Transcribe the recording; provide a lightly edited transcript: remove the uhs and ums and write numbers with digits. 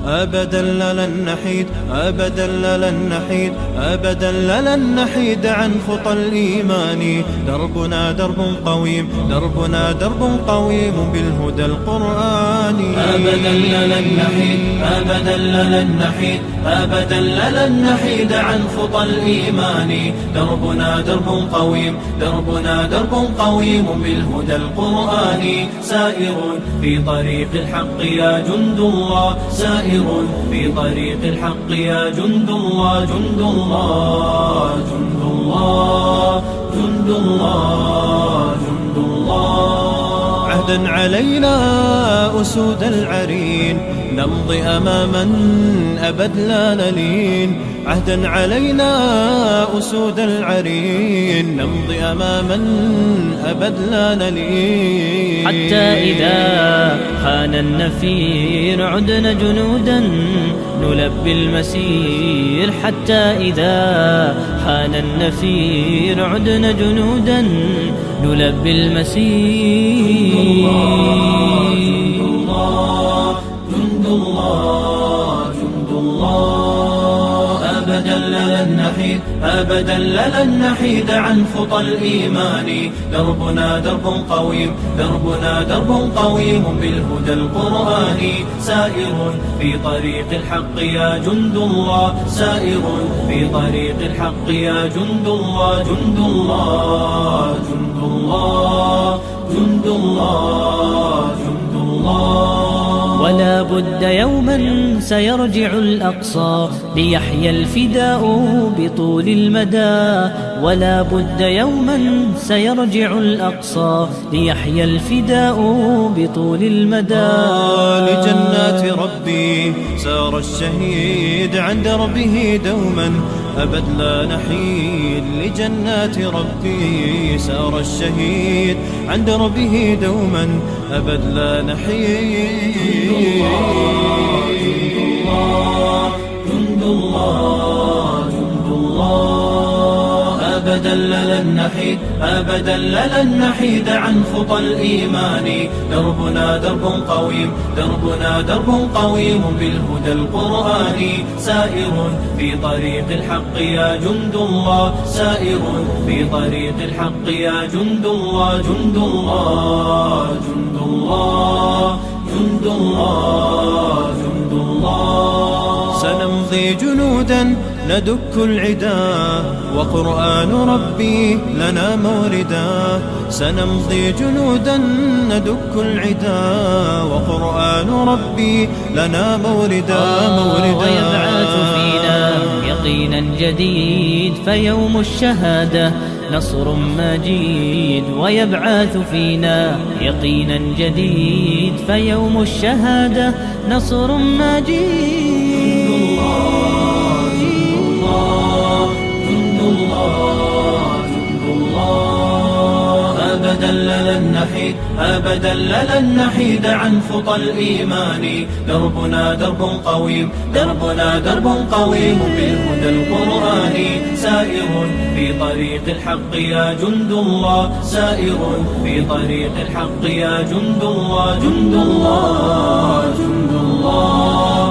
أبدا لن نحيد، أبدا لن نحيد، أبدا لن نحيد عن خطى الإيمان. دربنا درب قويم، دربنا درب قويم بالهدى القرآني. أبدا لن نحيد، أبدا لن نحيد، أبدا لن نحيد عن خطى الإيمان. دربنا درب قويم، دربنا درب قويم بالهدى القرآني. سائر في طريق الحق يا جند الله، سائر في طريق الحق يا جند الله، جند الله، جند الله، جند الله، جند الله. عهدا علينا أسود العرين، نمضي أماما أبد لا نلين. عهدا علينا أسود العرين، نمضي أماما أبد لا نلين. حتى إذا حان النفير عدنا جنودا نلبي المسير. حتى إذا حان النفير عدنا جنودا نلبي المسير. جند الله، جند الله، جند الله. أبدا لن نحيد، أبدا لن نحيد عن خطى الإيمان. دربنا درب قويم، دربنا درب قويم بالهدى القرآني. سائر في طريق الحق يا جند الله، سائر في طريق الحق يا جند الله، جند الله، جند الله، جند الله، جند الله. ولا بد يوما سيرجع الأقصى ليحيى الفداء بطول المدى. ولا بد يوما سيرجع الأقصى ليحيى الفداء بطول المدى. لجنات ربي سار الشهيد عن دربه دوما أبد لا نحيد. لجنات ربي سار الشهيد عن دربه دوما أبد لا نحيد. جند الله، جند الله. أبدا لن نحيد، أبدا لن نحيد عن خطى الإيمان. دربنا درب قويم، دربنا درب قويم بالهدى القرآني. سائر في طريق الحق يا جند الله، سائر في طريق الحق يا جند الله، جند الله، جند الله، جند الله، جند الله. سنمضي جنودا ندك العدا وقرآن ربي لنا موردا. سنمضي جنودا ندك العدا وقرآن ربي لنا موردا. ويبعث فينا يقينا جديد فيوم الشهادة نصر مجيد. ويبعث فينا يقينا جديد فيوم الشهادة نصر مجيد. أبدا لن نحيد، أبدا لن نحيد عن خطى الإيمان. دربنا درب قويم، دربنا درب قويم بالهدى القرآني. سائر في طريق الحق يا جند الله، سائر في طريق الحق يا جند الله، جند الله، جند الله.